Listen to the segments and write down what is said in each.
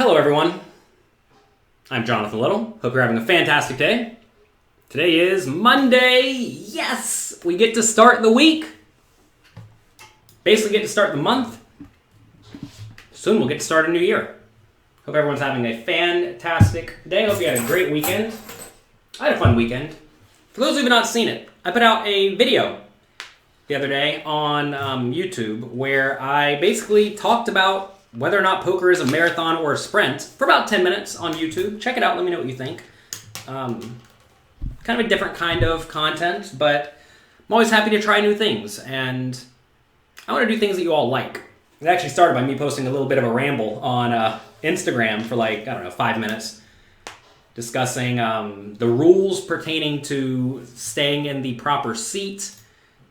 Hello everyone, I'm Jonathan Little. Hope you're having a fantastic day. Today is Monday. Yes, we get to start the week. Basically get to start the month. Soon we'll get to start a new year. Hope everyone's having a fantastic day. Hope you had a great weekend. I had a fun weekend. For those who have not seen it, I put out a video the other day on YouTube where I basically talked about whether or not poker is a marathon or a sprint for about 10 minutes on YouTube. Check it out. Let me know what you think. Kind of a different kind of content, but I'm always happy to try new things, and I want to do things that you all like. It actually started by me posting a little bit of a ramble on Instagram for 5 minutes, discussing the rules pertaining to staying in the proper seat,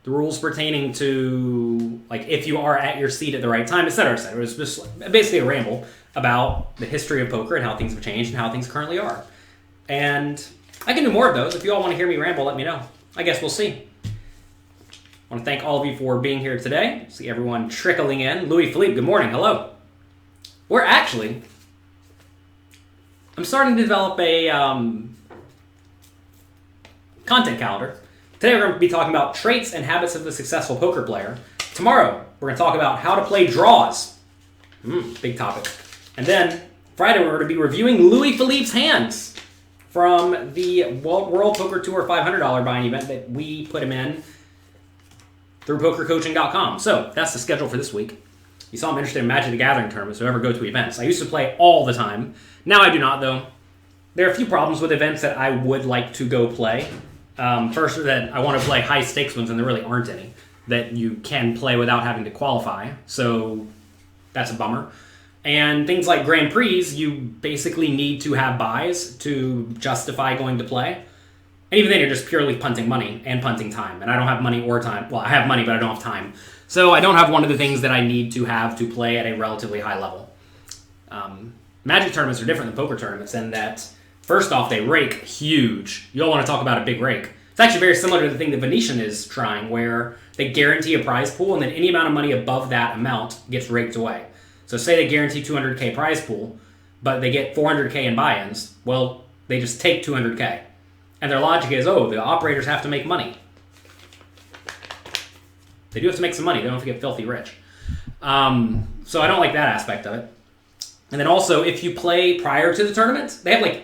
the rules pertaining to if you are at your seat at the right time, etc., etc. It was just basically a ramble about the history of poker and how things have changed and how things currently are. And I can do more of those. If you all want to hear me ramble, let me know. I guess we'll see. I want to thank all of you for being here today. See everyone trickling in. Louis Philippe, good morning. Hello. I'm starting to develop a content calendar. Today we're going to be talking about traits and habits of the successful poker player. Tomorrow we're going to talk about how to play draws. Big topic. And then Friday we're going to be reviewing Louis Philippe's hands from the World Poker Tour $500 buying event that we put him in through pokercoaching.com. So that's the schedule for this week. You saw I'm interested in Magic the Gathering tournaments, so ever go to events. I used to play all the time. Now I do not, though. There are a few problems with events that I would like to go play. First, that I want to play high stakes ones, and there really aren't any that you can play without having to qualify. So that's a bummer. And things like Grand Prix, you basically need to have buys to justify going to play. And even then, you're just purely punting money and punting time. And I don't have money or time. Well, I have money, but I don't have time. So I don't have one of the things that I need to have to play at a relatively high level. Magic tournaments are different than poker tournaments in that, first off, they rake huge. You all want to talk about a big rake. It's actually very similar to the thing that Venetian is trying, where they guarantee a prize pool, and then any amount of money above that amount gets raked away. So say they guarantee $200K prize pool, but they get $400K in buy-ins. Well, they just take $200K. And their logic is, the operators have to make money. They do have to make some money. They don't have to get filthy rich. So I don't like that aspect of it. And then also, if you play prior to the tournament, they have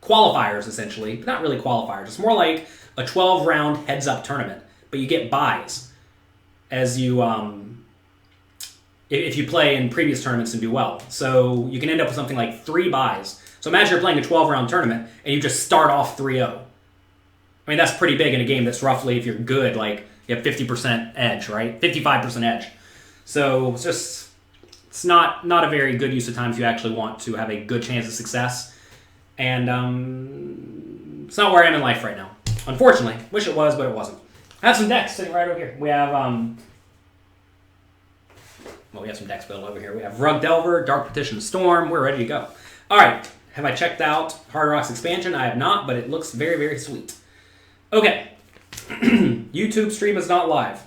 qualifiers, essentially. But not really qualifiers. It's more like a 12-round heads-up tournament. But you get buys as you... if you play in previous tournaments and do well. So you can end up with something like 3 buys. So imagine you're playing a 12-round tournament and you just start off 3-0. I mean, that's pretty big in a game that's roughly, if you're good, you have 50% edge, right? 55% edge. So it's not a very good use of time if you actually want to have a good chance of success. And it's not where I am in life right now. Unfortunately. Wish it was, but it wasn't. I have some decks sitting right over here. We have... we have some decks built over here. We have Rug Delver, Dark Petition Storm. We're ready to go. All right. Have I checked out Hard Rock's expansion? I have not, but it looks very, very sweet. Okay. YouTube stream is not live.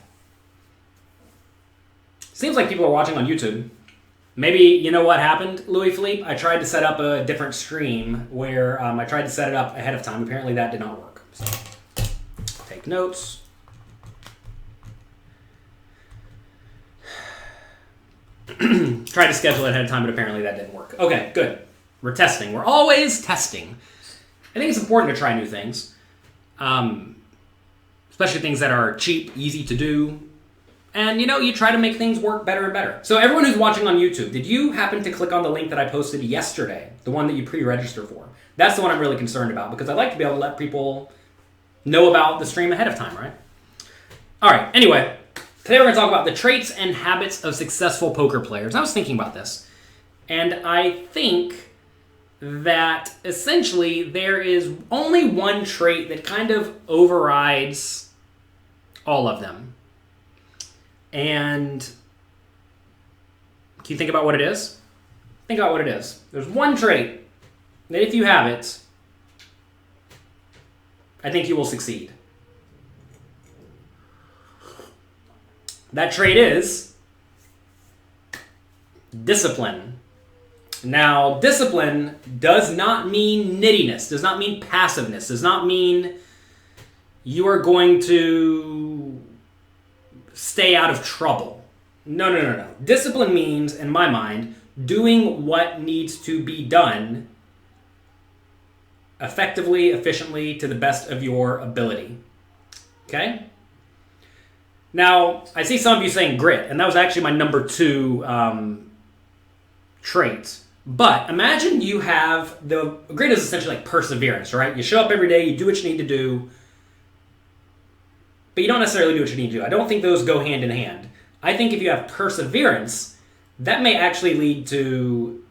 Seems like people are watching on YouTube. Maybe you know what happened, Louis Philippe? I tried to set up a different stream where I tried to set it up ahead of time. Apparently that did not work. So, take notes. Tried to schedule it ahead of time, but apparently that didn't work. Okay, good. We're testing. We're always testing. I think it's important to try new things. Especially things that are cheap, easy to do. And, you try to make things work better and better. So everyone who's watching on YouTube, did you happen to click on the link that I posted yesterday? The one that you pre-register for? That's the one I'm really concerned about, because I'd like to be able to let people know about the stream ahead of time, right? All right, anyway. Today we're going to talk about the traits and habits of successful poker players. I was thinking about this, and I think that essentially there is only one trait that kind of overrides all of them. And can you think about what it is? Think about what it is. There's one trait that if you have it, I think you will succeed. That trait is discipline. Now, discipline does not mean nittiness, does not mean passiveness, does not mean you are going to stay out of trouble. No. Discipline means, in my mind, doing what needs to be done effectively, efficiently, to the best of your ability. Okay? Now, I see some of you saying grit, and that was actually my number 2 trait. But imagine you have grit is essentially like perseverance, right? You show up every day, you do what you need to do, but you don't necessarily do what you need to do. I don't think those go hand in hand. I think if you have perseverance, that may actually lead to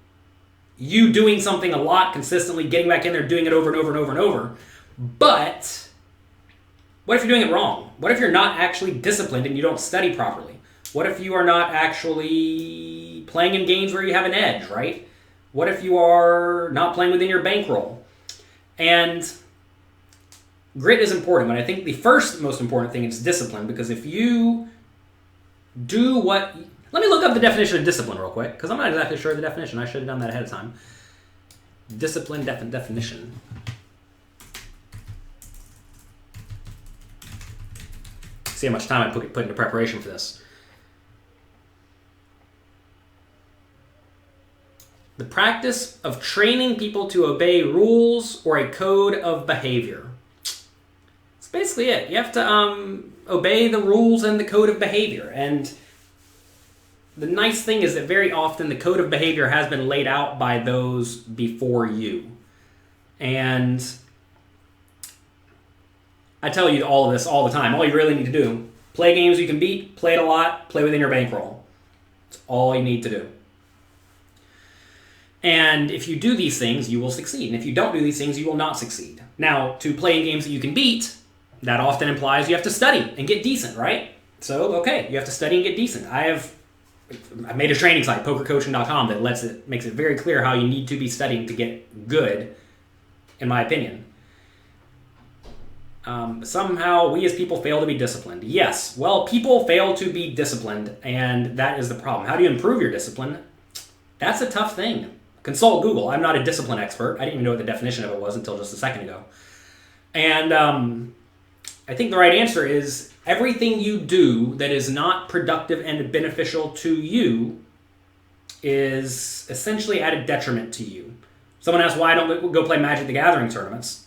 you doing something a lot consistently, getting back in there, doing it over and over and over and over. But what if you're doing it wrong? What if you're not actually disciplined and you don't study properly? What if you are not actually playing in games where you have an edge, right? What if you are not playing within your bankroll? And grit is important, but I think the first most important thing is discipline, because if you do what... Let me look up the definition of discipline real quick, because I'm not exactly sure of the definition. I should have done that ahead of time. Discipline definition. See how much time I put into preparation for this. The practice of training people to obey rules or a code of behavior. That's basically it. You have to obey the rules and the code of behavior. And the nice thing is that very often the code of behavior has been laid out by those before you. And I tell you all of this all the time. All you really need to do, play games you can beat, play it a lot, play within your bankroll. That's all you need to do. And if you do these things, you will succeed. And if you don't do these things, you will not succeed. Now, to play in games that you can beat, that often implies you have to study and get decent, right? So, okay, you have to study and get decent. I made a training site, pokercoaching.com, that makes it very clear how you need to be studying to get good, in my opinion. Somehow, we as people fail to be disciplined. Yes, well, people fail to be disciplined, and that is the problem. How do you improve your discipline? That's a tough thing. Consult Google. I'm not a discipline expert. I didn't even know what the definition of it was until just a second ago. And I think the right answer is everything you do that is not productive and beneficial to you is essentially at a detriment to you. Someone asks why I don't go play Magic the Gathering tournaments.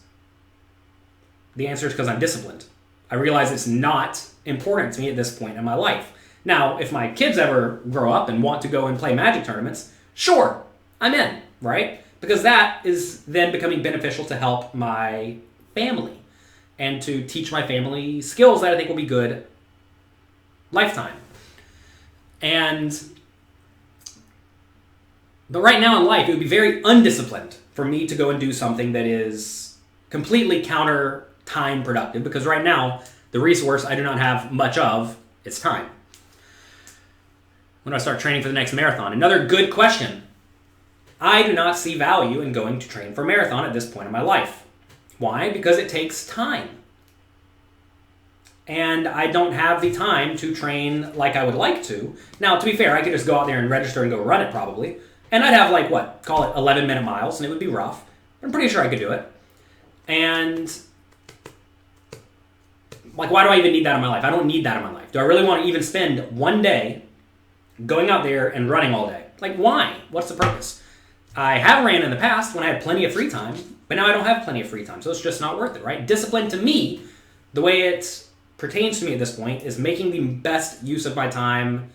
The answer is because I'm disciplined. I realize it's not important to me at this point in my life. Now, if my kids ever grow up and want to go and play Magic tournaments, sure, I'm in, right? Because that is then becoming beneficial to help my family and to teach my family skills that I think will be good lifetime. But right now in life, it would be very undisciplined for me to go and do something that is completely counter time productive, because right now, the resource I do not have much of is time. When do I start training for the next marathon? Another good question. I do not see value in going to train for a marathon at this point in my life. Why? Because it takes time. And I don't have the time to train like I would like to. Now, to be fair, I could just go out there and register and go run it probably. And I'd have call it 11-minute miles, and it would be rough. I'm pretty sure I could do it. And why do I even need that in my life? I don't need that in my life. Do I really want to even spend one day going out there and running all day? Why? What's the purpose? I have ran in the past when I had plenty of free time, but now I don't have plenty of free time, so it's just not worth it, right? Discipline to me, the way it pertains to me at this point, is making the best use of my time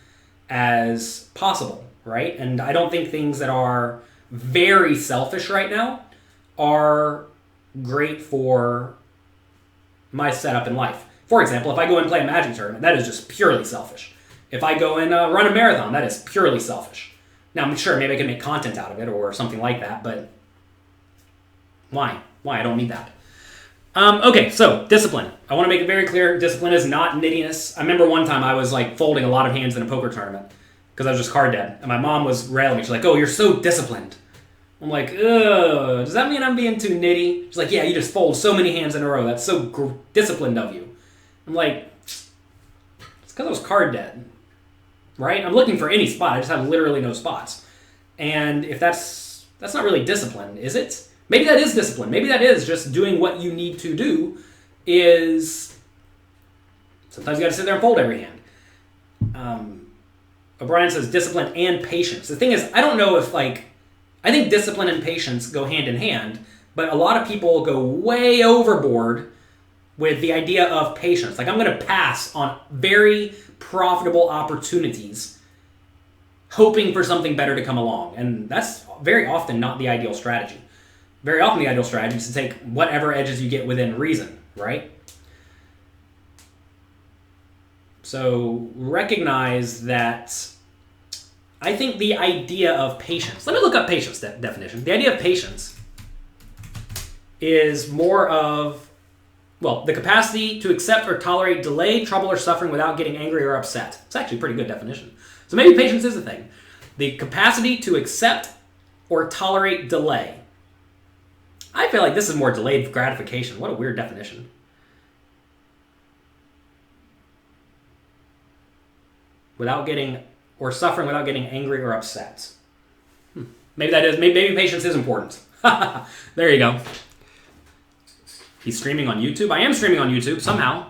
as possible, right? And I don't think things that are very selfish right now are great for my setup in life. For example, if I go and play a Magic tournament, that is just purely selfish. If I go and run a marathon, that is purely selfish. Now, I'm sure maybe I can make content out of it or something like that, but why? Why? I don't need that. Okay, so discipline. I want to make it very clear, discipline is not nittiness. I remember one time I was folding a lot of hands in a poker tournament because I was just card dead. And my mom was railing me. She's like, oh, you're so disciplined. I'm like, ugh, does that mean I'm being too nitty? She's like, yeah, you just fold so many hands in a row. That's so disciplined of you. I'm like, it's because I was card dead. Right? I'm looking for any spot. I just have literally no spots. And if that's not really discipline, is it? Maybe that is discipline. Maybe that is just doing what you need to do. Is sometimes you got to sit there and fold every hand. O'Brien says discipline and patience. The thing is, I don't know if I think discipline and patience go hand in hand, but a lot of people go way overboard with the idea of patience. Like, I'm going to pass on very profitable opportunities, hoping for something better to come along. And that's very often not the ideal strategy. Very often the ideal strategy is to take whatever edges you get within reason, right? So recognize that I think the idea of patience, let me look up patience definition. The idea of patience is more of, the capacity to accept or tolerate delay, trouble, or suffering without getting angry or upset. It's actually a pretty good definition. So maybe patience is a thing. The capacity to accept or tolerate delay. I feel like this is more delayed gratification. What a weird definition. Without getting, or suffering without getting angry or upset. Maybe that is, maybe patience is important. There you go. He's streaming on YouTube. I am streaming on YouTube somehow.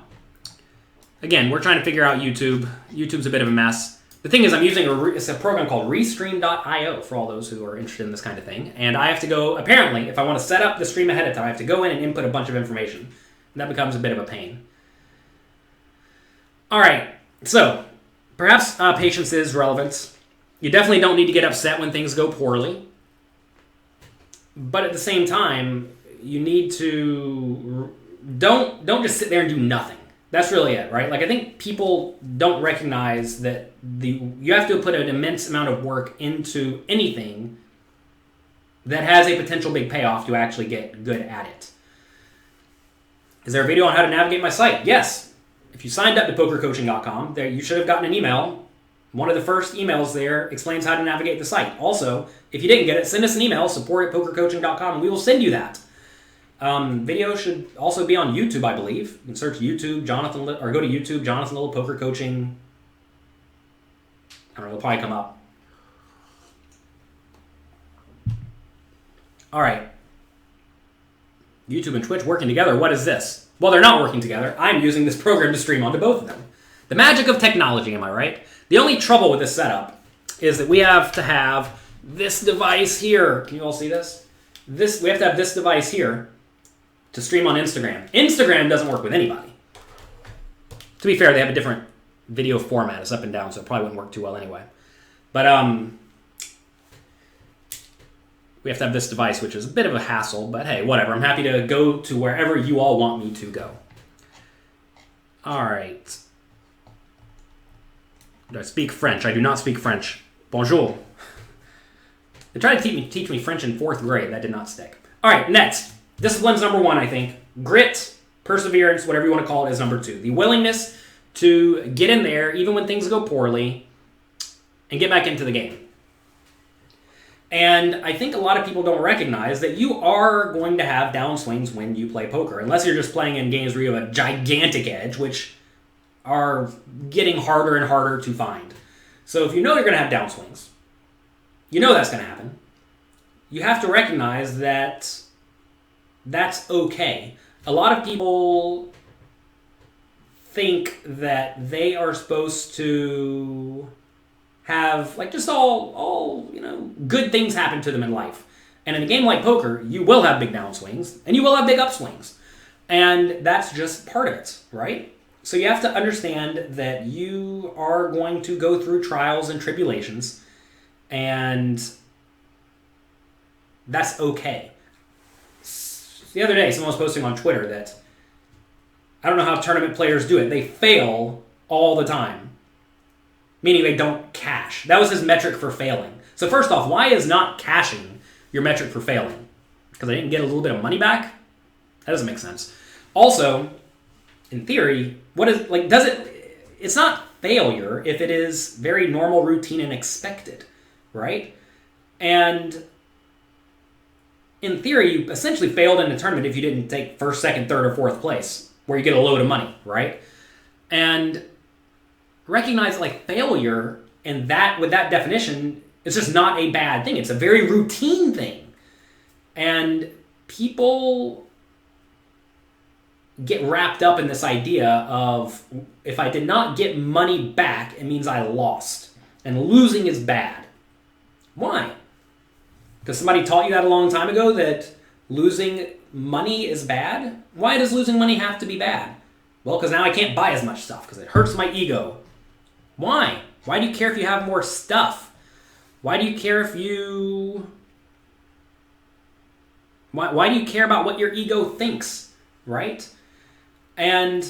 Again, we're trying to figure out YouTube. YouTube's a bit of a mess. The thing is, I'm using it's a program called Restream.io for all those who are interested in this kind of thing. And I have to go, apparently, if I want to set up the stream ahead of time, I have to go in and input a bunch of information. And that becomes a bit of a pain. All right, so perhaps patience is relevant. You definitely don't need to get upset when things go poorly. But at the same time, you need to don't just sit there and do nothing. That's really it, right? Like, I think people don't recognize that you have to put an immense amount of work into anything that has a potential big payoff to actually get good at it. Is there a video on how to navigate my site? Yes. If you signed up to pokercoaching.com, there you should have gotten an email. One of the first emails there explains how to navigate the site. Also, if you didn't get it, send us an email, support@pokercoaching.com, and we will send you that. Video should also be on YouTube, I believe. You can search YouTube, or go to YouTube, Jonathan Little Poker Coaching. I don't know, it'll probably come up. All right. YouTube and Twitch working together. What is this? Well, they're not working together. I'm using this program to stream onto both of them. The magic of technology, am I right? The only trouble with this setup is that we have to have this device here. Can you all see this? We have to have this device here to stream on Instagram. Instagram doesn't work with anybody. To be fair, they have a different video format. It's up and down, so it probably wouldn't work too well anyway. But we have to have this device, which is a bit of a hassle, but hey, whatever. I'm happy to go to wherever you all want me to go. All right. Do I speak French? I do not speak French. Bonjour. They tried to teach me French in 4th grade. That did not stick. All right, next. Discipline's number 1, I think. Grit, perseverance, whatever you want to call it, is number 2. The willingness to get in there, even when things go poorly, and get back into the game. And I think a lot of people don't recognize that you are going to have downswings when you play poker, unless you're just playing in games where you have a gigantic edge, which are getting harder and harder to find. So if you know you're going to have downswings, you know that's going to happen, you have to recognize that that's okay. A lot of people think that they are supposed to have just all good things happen to them in life. And in a game like poker, you will have big downswings and you will have big upswings. And that's just part of it, right? So you have to understand that you are going to go through trials and tribulations, and that's okay. The other day, someone was posting on Twitter that, I don't know how tournament players do it. They fail all the time, meaning they don't cash. That was his metric for failing. So first off, why is not cashing your metric for failing? Because I didn't get a little bit of money back? That doesn't make sense. Also, in theory, it's not failure if it is very normal, routine, and expected, right? And in theory, you essentially failed in a tournament if you didn't take 1st, 2nd, 3rd, or 4th place, where you get a load of money, right? And recognize failure, and that with that definition It's just not a bad thing. It's a very routine thing. And people get wrapped up in this idea of, if I did not get money back, it means I lost. And losing is bad. Why? Because somebody taught you that a long time ago, that losing money is bad? Why does losing money have to be bad? Well, because now I can't buy as much stuff, because it hurts my ego. Why? Why do you care if you have more stuff? Why do you care if you... Why do you care about what your ego thinks, right? And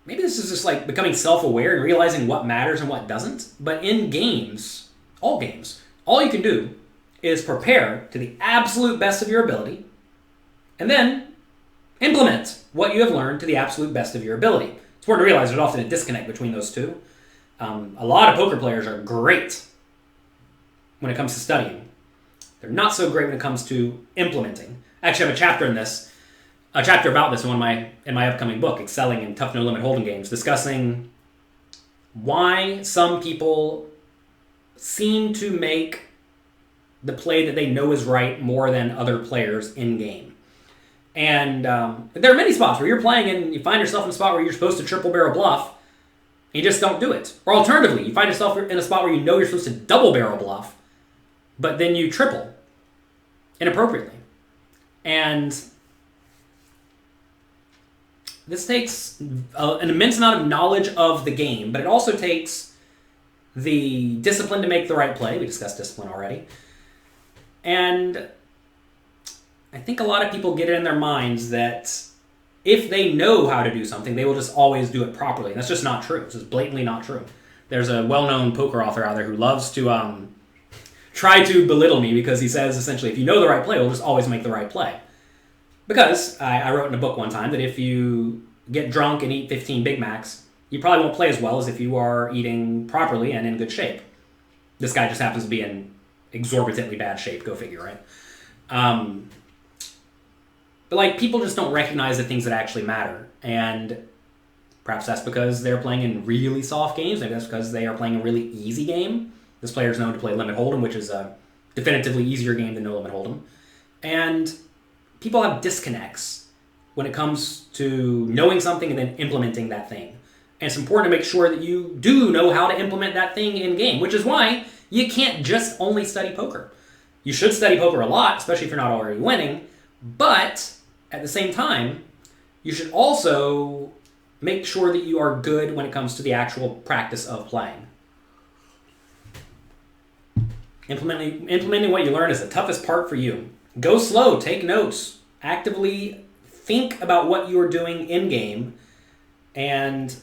maybe this is just like becoming self-aware and realizing what matters and what doesn't. But in games, all you can do is prepare to the absolute best of your ability and then implement what you have learned to the absolute best of your ability. It's important to realize there's often a disconnect between those two. A lot of poker players are great when it comes to studying. They're not so great when it comes to implementing. I actually have a chapter about this in my upcoming book, Excelling in Tough No Limit Hold'em Games, discussing why some people seem to make the play that they know is right more than other players in game. And there are many spots where you're playing and you find yourself in a spot where you're supposed to triple barrel bluff, and you just don't do it. Or alternatively, you find yourself in a spot where you know you're supposed to double barrel bluff, but then you triple inappropriately. And this takes an immense amount of knowledge of the game, but it also takes the discipline to make the right play. We discussed discipline already. And I think a lot of people get it in their minds that if they know how to do something, they will just always do it properly. And that's just not true. It's just blatantly not true. There's a well-known poker author out there who loves to try to belittle me because he says, essentially, if you know the right play, you'll just always make the right play. Because I wrote in a book one time that if you get drunk and eat 15 Big Macs, you probably won't play as well as if you are eating properly and in good shape. This guy just happens to be in exorbitantly bad shape, go figure, right? But like, people just don't recognize the things that actually matter. And perhaps that's because they're playing in really soft games. Maybe that's because they are playing a really easy game. This player is known to play Limit Hold'em, which is a definitively easier game than No Limit Hold'em. And people have disconnects when it comes to knowing something and then implementing that thing. And it's important to make sure that you do know how to implement that thing in game, which is why you can't just only study poker. You should study poker a lot, especially if you're not already winning, but at the same time, you should also make sure that you are good when it comes to the actual practice of playing. Implementing what you learn is the toughest part for you. Go slow, take notes, actively think about what you are doing in-game, and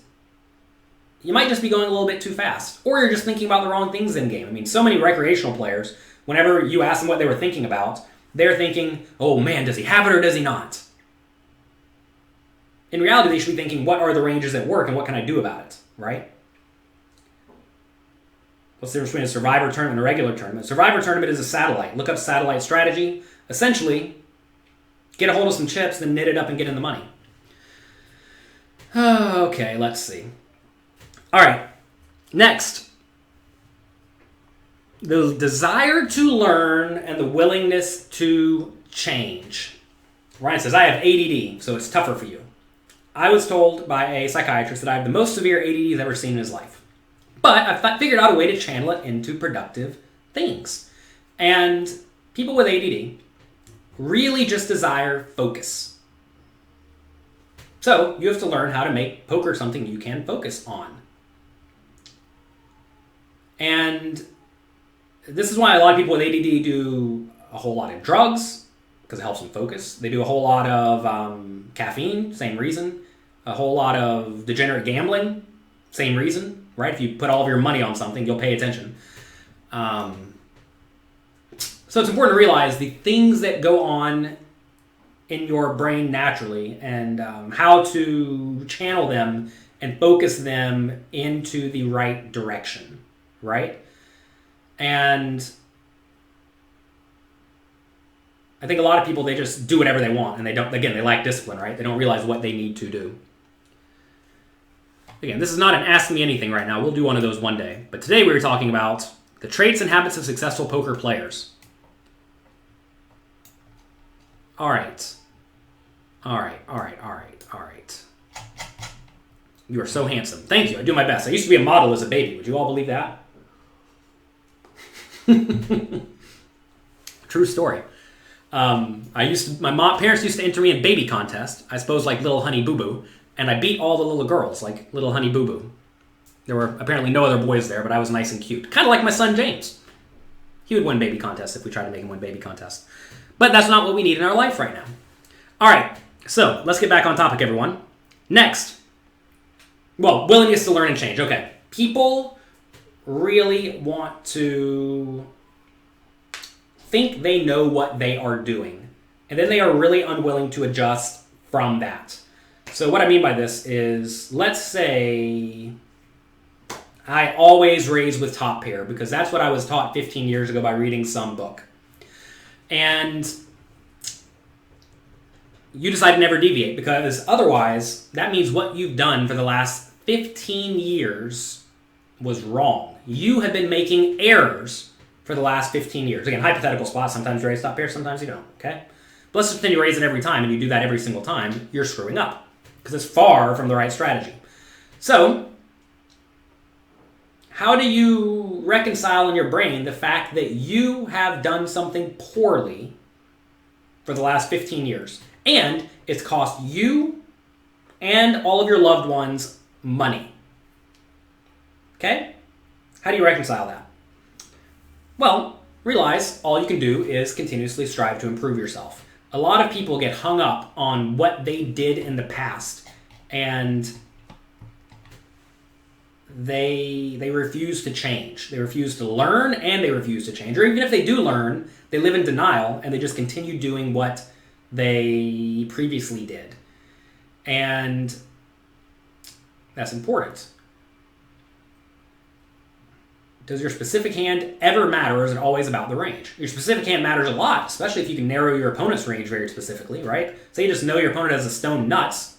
you might just be going a little bit too fast. Or you're just thinking about the wrong things in-game. I mean, so many recreational players, whenever you ask them what they were thinking about, they're thinking, oh man, does he have it or does he not? In reality, they should be thinking, what are the ranges that work and what can I do about it, right? What's the difference between a Survivor tournament and a regular tournament? A Survivor tournament is a satellite. Look up satellite strategy. Essentially, get a hold of some chips, then knit it up and get in the money. Okay, let's see. All right, next. The desire to learn and the willingness to change. Ryan says, I have ADD, so it's tougher for you. I was told by a psychiatrist that I have the most severe ADD he's ever seen in his life. But I figured out a way to channel it into productive things. And people with ADD really just desire focus. So you have to learn how to make poker something you can focus on. And this is why a lot of people with ADD do a whole lot of drugs, because it helps them focus. They do a whole lot of caffeine, same reason. A whole lot of degenerate gambling, same reason. Right? If you put all of your money on something, you'll pay attention. So it's important to realize the things that go on in your brain naturally and how to channel them and focus them into the right direction, right? And I think a lot of people, they just do whatever they want, and they lack discipline, right? They don't realize what they need to do. Again, this is not an Ask Me Anything right now. We'll do one of those one day. But today we were talking about the traits and habits of successful poker players. All right. You are so handsome. Thank you. I do my best. I used to be a model as a baby. Would you all believe that? True story. My parents used to enter me in baby contests. I suppose like Little Honey Boo Boo. And I beat all the little girls, like Little Honey Boo Boo. There were apparently no other boys there, but I was nice and cute. Kind of like my son James. He would win baby contests if we tried to make him win baby contests. But that's not what we need in our life right now. All right, so let's get back on topic, everyone. Next. Well, willingness to learn and change. Okay. People really want to think they know what they are doing. And then they are really unwilling to adjust from that. So what I mean by this is, let's say I always raise with top pair because that's what I was taught 15 years ago by reading some book. And you decide to never deviate because otherwise that means what you've done for the last 15 years was wrong. You have been making errors for the last 15 years. Again, hypothetical spot. Sometimes you raise top pair, sometimes you don't. Okay? But let's just pretend you raise it every time and you do that every single time. You're screwing up because it's far from the right strategy. So, how do you reconcile in your brain the fact that you have done something poorly for the last 15 years and it's cost you and all of your loved ones money? Okay? How do you reconcile that? Well, realize all you can do is continuously strive to improve yourself. A lot of people get hung up on what they did in the past and they refuse to change. They refuse to learn and they refuse to change. Or even if they do learn, they live in denial and they just continue doing what they previously did. And that's important. Does your specific hand ever matter, or is it always about the range? Your specific hand matters a lot, especially if you can narrow your opponent's range very specifically, right? Say you just know your opponent has a stone nuts,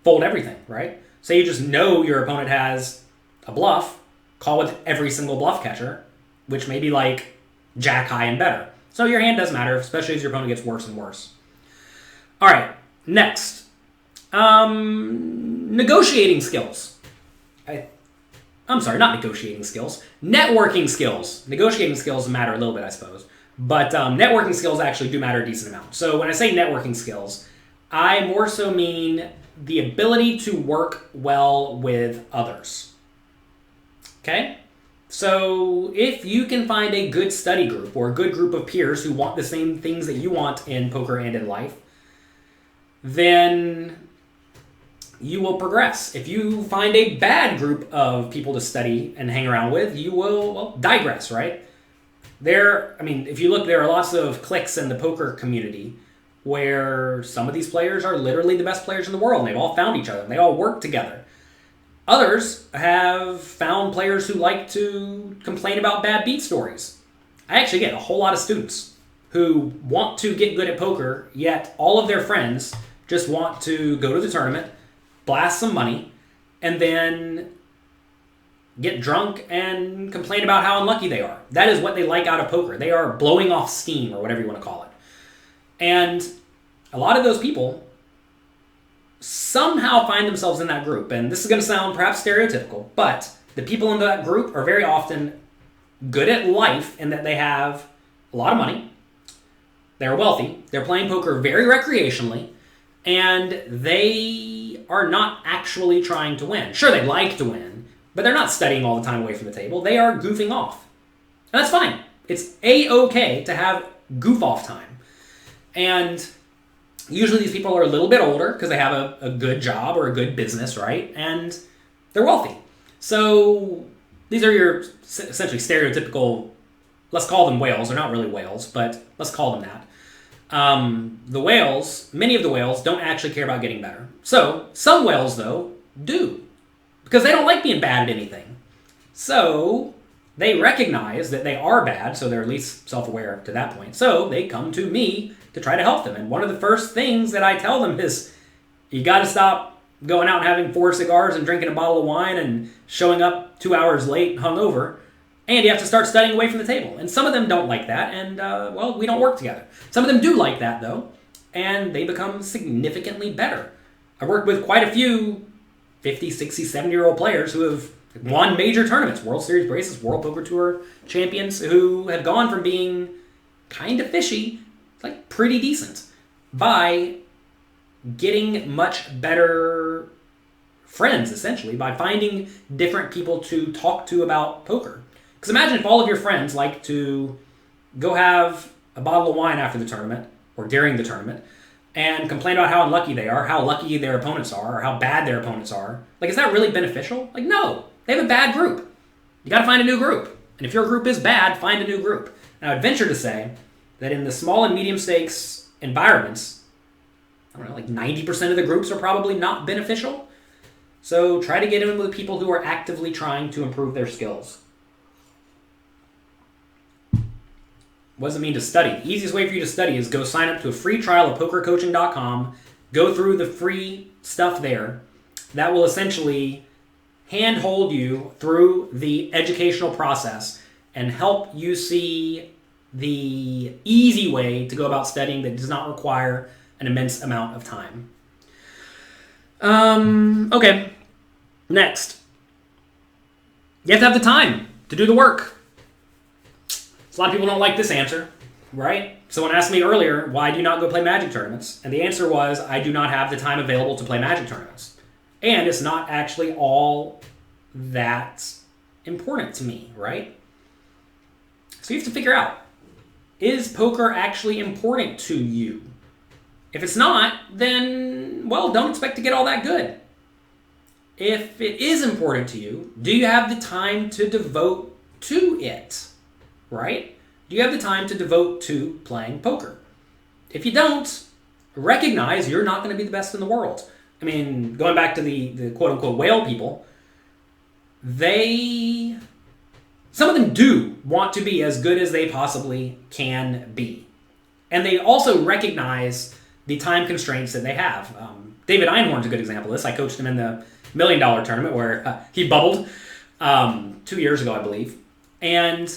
fold everything, right? Say you just know your opponent has a bluff, call with every single bluff catcher, which may be like jack high and better. So your hand does matter, especially as your opponent gets worse and worse. All right, next. Negotiating skills. I'm sorry, not negotiating skills. Networking skills. Negotiating skills matter a little bit, I suppose. But networking skills actually do matter a decent amount. So when I say networking skills, I more so mean the ability to work well with others. Okay? So if you can find a good study group or a good group of peers who want the same things that you want in poker and in life, then you will progress. If you find a bad group of people to study and hang around with, you will, digress, right? If you look, there are lots of cliques in the poker community where some of these players are literally the best players in the world, and they've all found each other, and they all work together. Others have found players who like to complain about bad beat stories. I actually get a whole lot of students who want to get good at poker, yet all of their friends just want to go to the tournament, blast some money, and then get drunk and complain about how unlucky they are. That is what they like out of poker. They are blowing off steam, or whatever you want to call it. And a lot of those people somehow find themselves in that group. And this is going to sound perhaps stereotypical, but the people in that group are very often good at life in that they have a lot of money, they're wealthy, they're playing poker very recreationally, and they are not actually trying to win. Sure, they like to win, but they're not studying all the time away from the table. They are goofing off. And that's fine. It's A-okay to have goof-off time. And usually these people are a little bit older because they have a good job or a good business, right? And they're wealthy. So these are your essentially stereotypical, let's call them whales. They're not really whales, but let's call them that. Many of the whales don't actually care about getting better. So some whales, though, do. Because they don't like being bad at anything. So they recognize that they are bad, so they're at least self-aware to that point. So they come to me to try to help them. And one of the first things that I tell them is, you got to stop going out and having 4 cigars and drinking a bottle of wine and showing up 2 hours late, hungover, and you have to start studying away from the table. And some of them don't like that, and, well, we don't work together. Some of them do like that, though, and they become significantly better. I worked with quite a few 50, 60, 70-year-old players who have won major tournaments, World Series braces, World Poker Tour champions, who have gone from being kind of fishy, like pretty decent, by getting much better friends, essentially, by finding different people to talk to about poker. Because imagine if all of your friends like to go have a bottle of wine after the tournament, or during the tournament, and complain about how unlucky they are, how lucky their opponents are, or how bad their opponents are. Like, is that really beneficial? Like, no. They have a bad group. You got to find a new group. And if your group is bad, find a new group. And I would venture to say that in the small and medium stakes environments, I don't know, like 90% of the groups are probably not beneficial. So try to get in with people who are actively trying to improve their skills. What does it mean to study? The easiest way for you to study is go sign up to a free trial of pokercoaching.com. Go through the free stuff there. That will essentially handhold you through the educational process and help you see the easy way to go about studying that does not require an immense amount of time. Okay. Next. You have to have the time to do the work. A lot of people don't like this answer, right? Someone asked me earlier, why do you not go play Magic tournaments? And the answer was, I do not have the time available to play Magic tournaments. And it's not actually all that important to me, right? So you have to figure out, is poker actually important to you? If it's not, then, well, don't expect to get all that good. If it is important to you, do you have the time to devote to it, right? Do you have the time to devote to playing poker? If you don't, recognize you're not going to be the best in the world. I mean, going back to the quote-unquote whale people, some of them do want to be as good as they possibly can be. And they also recognize the time constraints that they have. David Einhorn's a good example of this. I coached him in the $1 Million tournament where he bubbled 2 years ago, I believe. And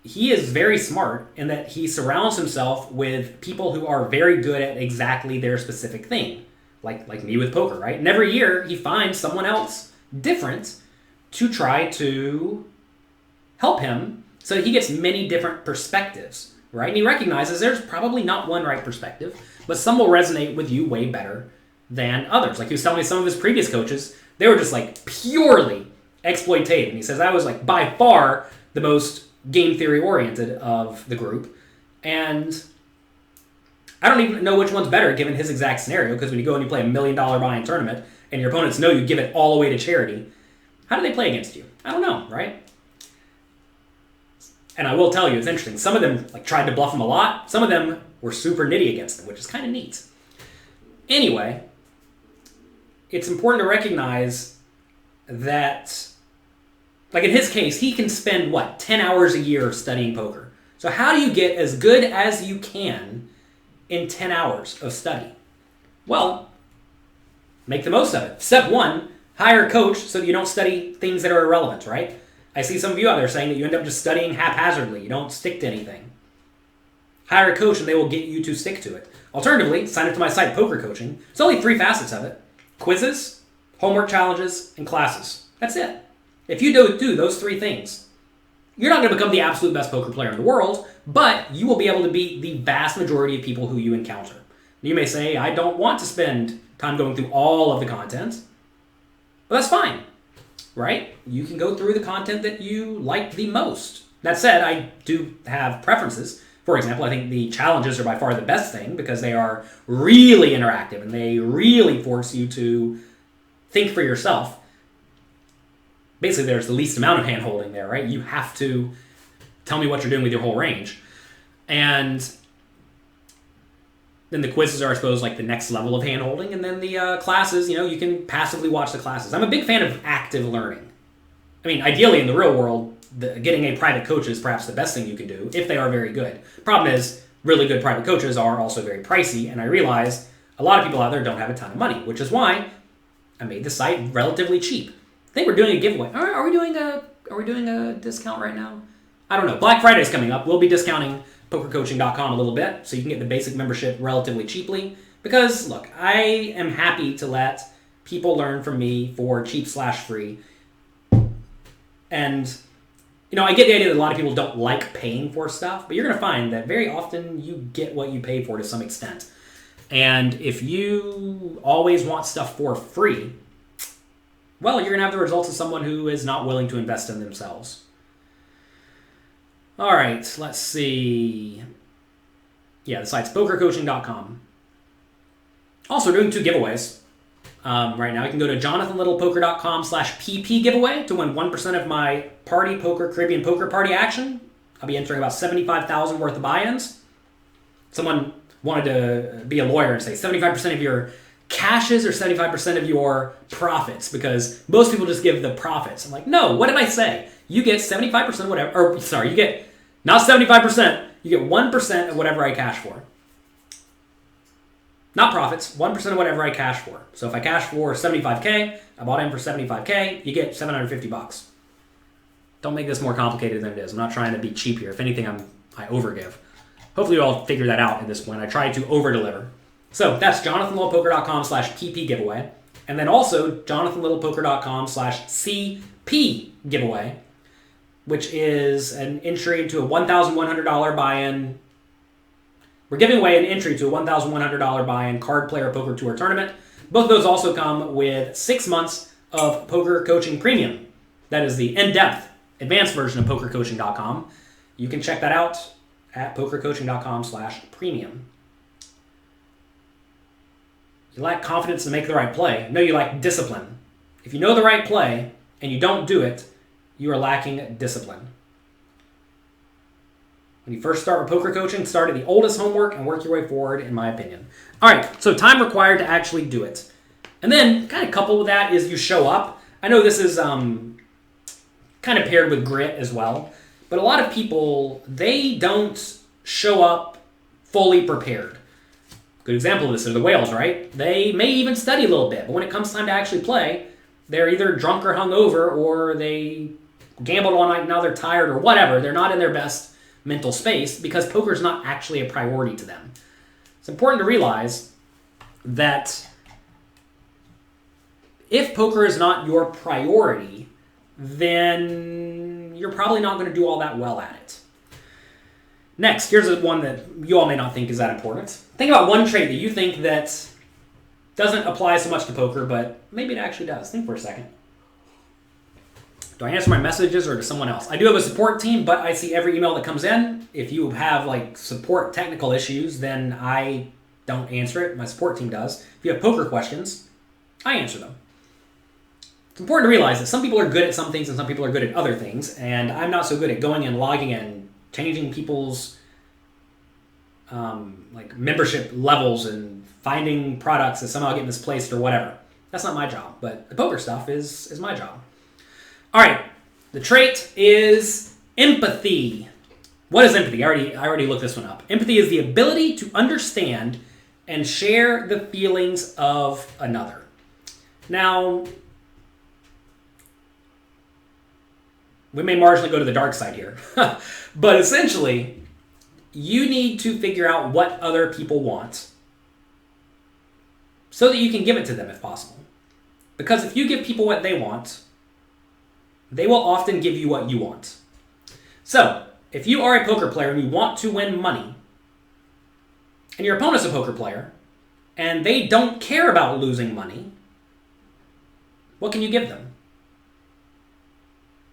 he is very smart in that he surrounds himself with people who are very good at exactly their specific thing. Like me with poker, right? And every year he finds someone else different to try to help him so that he gets many different perspectives, right? And he recognizes there's probably not one right perspective, but some will resonate with you way better than others. Like he was telling me some of his previous coaches, they were just like purely exploitative. And he says I was like by far the most game theory oriented of the group. And I don't even know which one's better given his exact scenario, because when you go and you play $1 million buy-in tournament and your opponents know you give it all away to charity, how do they play against you? I don't know, right? And I will tell you, it's interesting. Some of them tried to bluff him a lot. Some of them were super nitty against him, which is kind of neat. Anyway, it's important to recognize that, in his case, he can spend, 10 hours a year studying poker. So how do you get as good as you can in 10 hours of study? Well, make the most of it. Step 1, hire a coach so that you don't study things that are irrelevant, right? I see some of you out there saying that you end up just studying haphazardly. You don't stick to anything. Hire a coach and they will get you to stick to it. Alternatively, sign up to my site, Poker Coaching. There's only 3 facets of it. Quizzes, homework challenges, and classes. That's it. If you do those 3 things, you're not going to become the absolute best poker player in the world, but you will be able to beat the vast majority of people who you encounter. You may say, I don't want to spend time going through all of the content. Well, that's fine, right? You can go through the content that you like the most. That said, I do have preferences. For example, I think the challenges are by far the best thing because they are really interactive and they really force you to think for yourself. Basically, there's the least amount of hand-holding there, right? You have to tell me what you're doing with your whole range. And then the quizzes are, I suppose, the next level of hand-holding. And then the classes, you can passively watch the classes. I'm a big fan of active learning. I mean, ideally, in the real world, getting a private coach is perhaps the best thing you can do, if they are very good. Problem is, really good private coaches are also very pricey, and I realized A lot of people out there don't have a ton of money, which is why I made the site relatively cheap. I think we're doing a giveaway. Are we doing a discount right now? I don't know. Black Friday is coming up. We'll be discounting pokercoaching.com a little bit, so you can get the basic membership relatively cheaply. Because, look, I am happy to let people learn from me for cheap/free. And, I get the idea that a lot of people don't like paying for stuff, but you're going to find that very often you get what you pay for to some extent. And if you always want stuff for free, well, you're going to have the results of someone who is not willing to invest in themselves. All right, let's see. Yeah, the site's pokercoaching.com. Also, we're doing 2 giveaways right now. You can go to jonathanlittlepoker.com/pp giveaway to win 1% of my Party Poker Caribbean Poker Party action. I'll be entering about $75,000 worth of buy-ins. Someone wanted to be a lawyer and say 75% of your cashes or 75% of your profits, because most people just give the profits. I'm like, no, what did I say? You get 75% of whatever, or sorry, you get not 75%, you get 1% of whatever I cash for. Not profits, 1% of whatever I cash for. So if I cash for $75K, I bought in for $75K, you get $750. Don't make this more complicated than it is. I'm not trying to be cheap here. If anything, I overgive. Hopefully you all figure that out at this point. I try to over-deliver. So that's jonathanlittlepoker.com/pp giveaway. And then also jonathanlittlepoker.com/CP giveaway, which is an entry into a $1,100 buy-in. We're giving away an entry to a $1,100 buy-in card player poker tour tournament. Both of those also come with 6 months of Poker Coaching Premium. That is the in-depth, advanced version of pokercoaching.com. You can check that out at pokercoaching.com/premium. You lack confidence to make the right play. No, you lack discipline. If you know the right play and you don't do it, you are lacking discipline. When you first start with poker coaching, start at the oldest homework and work your way forward, in my opinion. All right, so time required to actually do it. And then kind of coupled with that is you show up. I know this is kind of paired with grit as well, but a lot of people, they don't show up fully prepared. Good example of this are the whales, right? They may even study a little bit, but when it comes time to actually play, they're either drunk or hungover, or they gambled all night and now they're tired or whatever. They're not in their best mental space because poker is not actually a priority to them. It's important to realize that if poker is not your priority, then you're probably not going to do all that well at it. Next, here's one that you all may not think is that important. Think about one trait that you think that doesn't apply so much to poker, but maybe it actually does. Think for a second. Do I answer my messages or to someone else? I do have a support team, but I see every email that comes in. If you have support technical issues, then I don't answer it. My support team does. If you have poker questions, I answer them. It's important to realize that some people are good at some things and some people are good at other things, and I'm not so good at going and logging in, changing people's membership levels and finding products that somehow get misplaced or whatever. That's not my job, but the poker stuff is my job. All right, the trait is empathy. What is empathy? I already looked this one up. Empathy is the ability to understand and share the feelings of another. Now, we may marginally go to the dark side here, but essentially, you need to figure out what other people want so that you can give it to them if possible. Because if you give people what they want, they will often give you what you want. So, if you are a poker player and you want to win money, and your opponent's a poker player, and they don't care about losing money, what can you give them?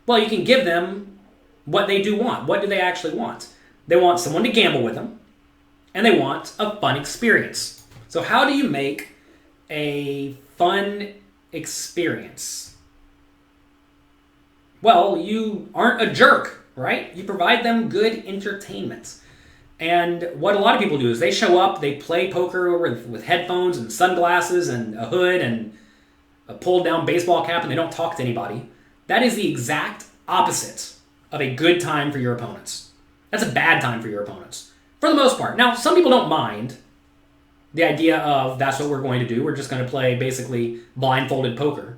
Well, you can give them what they do want. What do they actually want? They want someone to gamble with them, and they want a fun experience. So how do you make a fun experience? Well, you aren't a jerk, right? You provide them good entertainment. And what a lot of people do is they show up, they play poker with headphones and sunglasses and a hood and a pulled down baseball cap, and they don't talk to anybody. That is the exact opposite of a good time for your opponents. That's a bad time for your opponents, for the most part. Now, some people don't mind the idea of that's what we're going to do. We're just going to play basically blindfolded poker.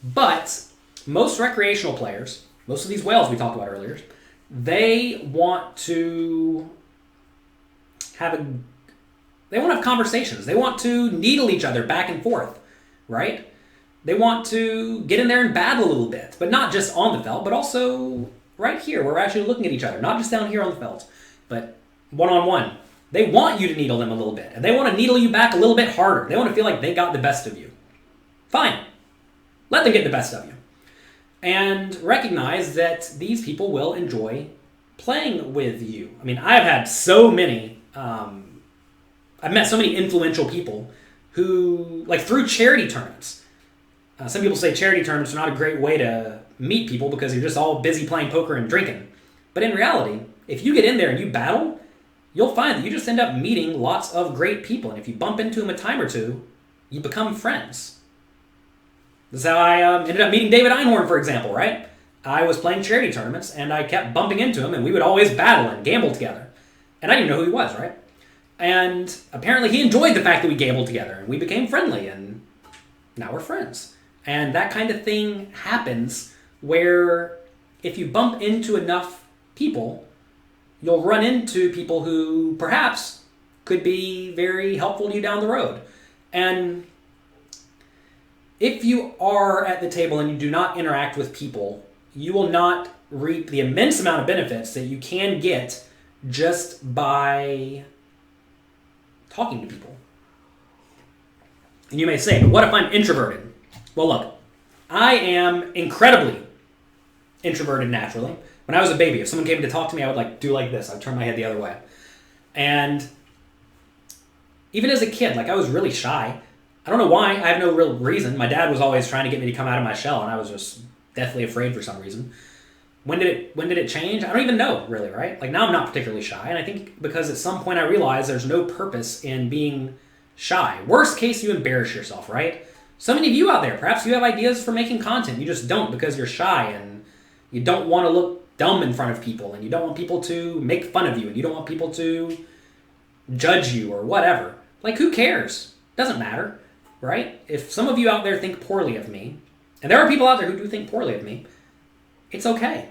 But most recreational players, most of these whales we talked about earlier, they want to have conversations. They want to needle each other back and forth, right? They want to get in there and battle a little bit, but not just on the felt, but also right here. We're actually looking at each other, not just down here on the felt, but one-on-one. They want you to needle them a little bit, and they want to needle you back a little bit harder. They want to feel like they got the best of you. Fine. Let them get the best of you. And recognize that these people will enjoy playing with you. I mean, I've had so many, I've met so many influential people who, like through charity tournaments. Some people say charity tournaments are not a great way to meet people because you're just all busy playing poker and drinking. But in reality, if you get in there and you battle, you'll find that you just end up meeting lots of great people. And if you bump into them a time or two, you become friends. This is how I ended up meeting David Einhorn, for example, right? I was playing charity tournaments, and I kept bumping into him, and we would always battle and gamble together. And I didn't know who he was, right? And apparently he enjoyed the fact that we gambled together, and we became friendly, and now we're friends. And that kind of thing happens where if you bump into enough people, you'll run into people who perhaps could be very helpful to you down the road. And if you are at the table and you do not interact with people, you will not reap the immense amount of benefits that you can get just by talking to people. And you may say, but what if I'm introverted? Well, look, I am incredibly introverted naturally. When I was a baby, if someone came to talk to me, I would do like this. I'd turn my head the other way. And even as a kid, I was really shy. I don't know why. I have no real reason. My dad was always trying to get me to come out of my shell, and I was just deathly afraid for some reason. When did it change? I don't even know, really, right? Now I'm not particularly shy, and I think because at some point I realized there's no purpose in being shy. Worst case, you embarrass yourself, right? So many of you out there, perhaps you have ideas for making content. You just don't because you're shy, and you don't want to look dumb in front of people, and you don't want people to make fun of you, and you don't want people to judge you or whatever. Who cares? Doesn't matter, right? If some of you out there think poorly of me, and there are people out there who do think poorly of me, it's okay.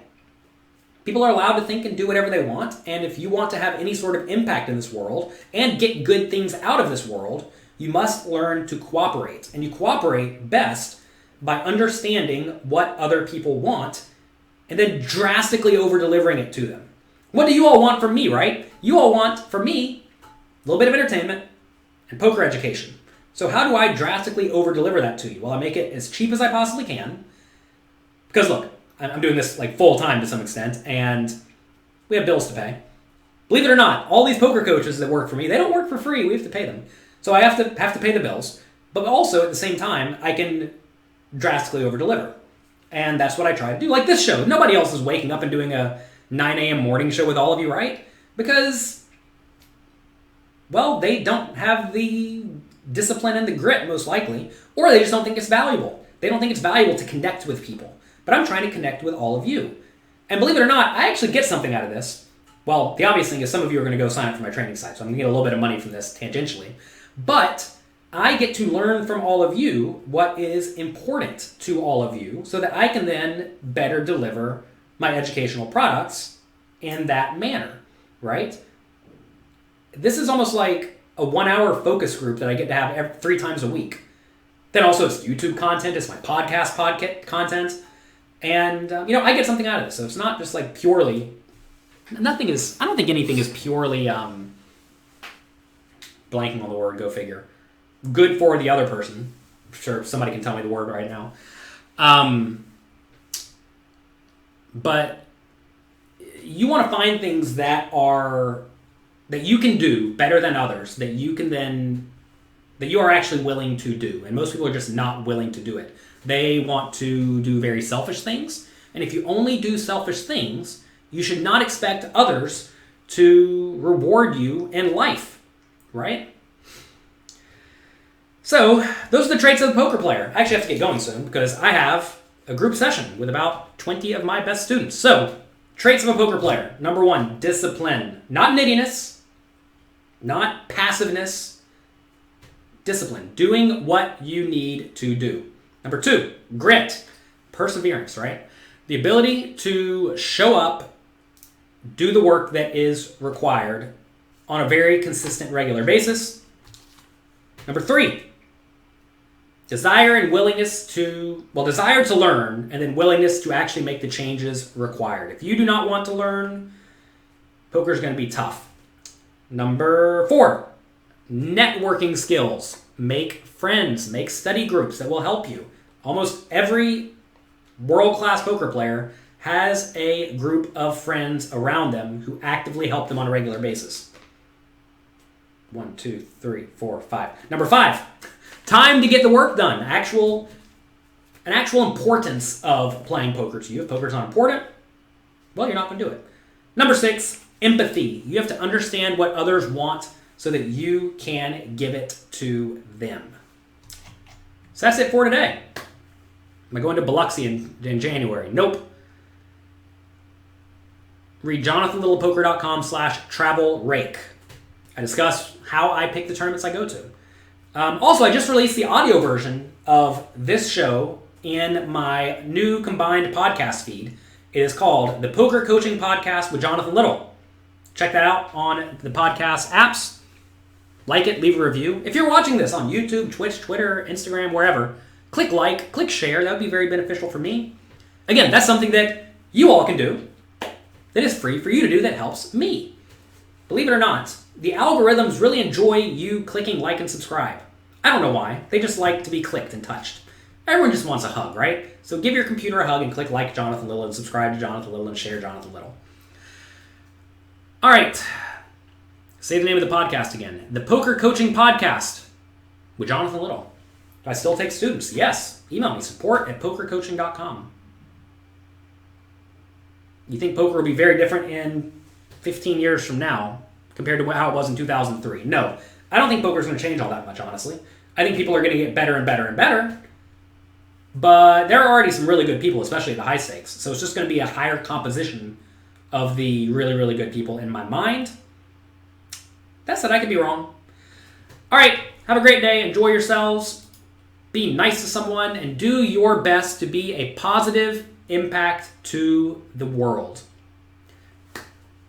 People are allowed to think and do whatever they want, and if you want to have any sort of impact in this world and get good things out of this world, you must learn to cooperate. And you cooperate best by understanding what other people want and then drastically over-delivering it to them. What do you all want from me, right? You all want, from me, a little bit of entertainment and poker education. So how do I drastically over-deliver that to you? Well, I make it as cheap as I possibly can. Because look, I'm doing this full-time to some extent, and we have bills to pay. Believe it or not, all these poker coaches that work for me, they don't work for free. We have to pay them. So I have to pay the bills. But also, at the same time, I can drastically over-deliver. And that's what I try to do. Like this show. Nobody else is waking up and doing a 9 a.m. morning show with all of you, right? Because, well, they don't have the discipline and the grit, most likely. Or they just don't think it's valuable. They don't think it's valuable to connect with people. But I'm trying to connect with all of you. And believe it or not, I actually get something out of this. Well, the obvious thing is some of you are going to go sign up for my training site, so I'm going to get a little bit of money from this tangentially. But I get to learn from all of you what is important to all of you so that I can then better deliver my educational products in that manner, right? This is almost like a 1-hour focus group that I get to have 3 times a week. Then also it's YouTube content, it's my podcast content, and I get something out of this. So it's not just purely, I don't think anything is purely, blanking on the word, go figure, good for the other person. I'm sure somebody can tell me the word right now. But you want to find things that you can do better than others, that you are actually willing to do. And most people are just not willing to do it. They want to do very selfish things. And if you only do selfish things, you should not expect others to reward you in life, right? So, those are the traits of the poker player. I actually have to get going soon because I have a group session with about 20 of my best students. So, traits of a poker player. Number 1, discipline. Not nittiness, not passiveness, discipline, doing what you need to do. Number 2, grit, perseverance, right? The ability to show up, do the work that is required on a very consistent, regular basis. Number 3, desire to learn, and then willingness to actually make the changes required. If you do not want to learn, poker is going to be tough. Number 4, networking skills. Make friends, make study groups that will help you. Almost every world-class poker player has a group of friends around them who actively help them on a regular basis. 1, 2, 3, 4, 5. Number 5, time to get the work done. An actual importance of playing poker to you. If poker's not important, well, you're not going to do it. Number 6, empathy. You have to understand what others want so that you can give it to them. So that's it for today. Am I going to Biloxi in January? Nope. Read jonathanlittlepoker.com/travel-rake. I discuss how I pick the tournaments I go to. Also, I just released the audio version of this show in my new combined podcast feed. It is called The Poker Coaching Podcast with Jonathan Little. Check that out on the podcast apps. Like it, leave a review. If you're watching this on YouTube, Twitch, Twitter, Instagram, wherever, click like, click share. That would be very beneficial for me. Again, that's something that you all can do that is free for you to do that helps me. Believe it or not, the algorithms really enjoy you clicking like and subscribe. I don't know why. They just like to be clicked and touched. Everyone just wants a hug, right? So give your computer a hug and click like Jonathan Little and subscribe to Jonathan Little and share Jonathan Little. All right. Say the name of the podcast again. The Poker Coaching Podcast with Jonathan Little. Do I still take students? Yes. Email me, support@pokercoaching.com. You think poker will be very different in 15 years from now compared to how it was in 2003? No. I don't think poker is going to change all that much, honestly. I think people are going to get better and better and better. But there are already some really good people, especially at the high stakes. So it's just going to be a higher composition of the really, really good people in my mind. That said, I could be wrong. All right. Have a great day. Enjoy yourselves. Be nice to someone and do your best to be a positive impact to the world.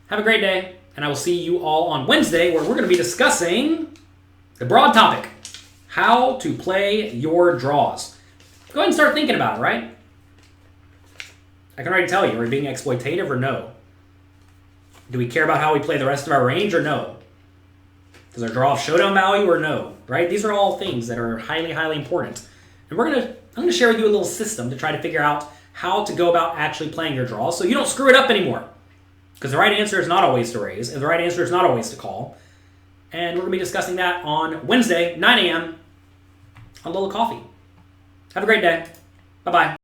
Have a great day, and I will see you all on Wednesday, where we're going to be discussing the broad topic, how to play your draws. Go ahead and start thinking about it, right? I can already tell you, are we being exploitative or no? Do we care about how we play the rest of our range or no? Does our draw have showdown value or no? Right? These are all things that are highly, highly important. And I'm going to share with you a little system to try to figure out how to go about actually playing your draws so you don't screw it up anymore. Because the right answer is not always to raise, and the right answer is not always to call. And we're going to be discussing that on Wednesday, 9 a.m. on Little Coffee. Have a great day. Bye-bye.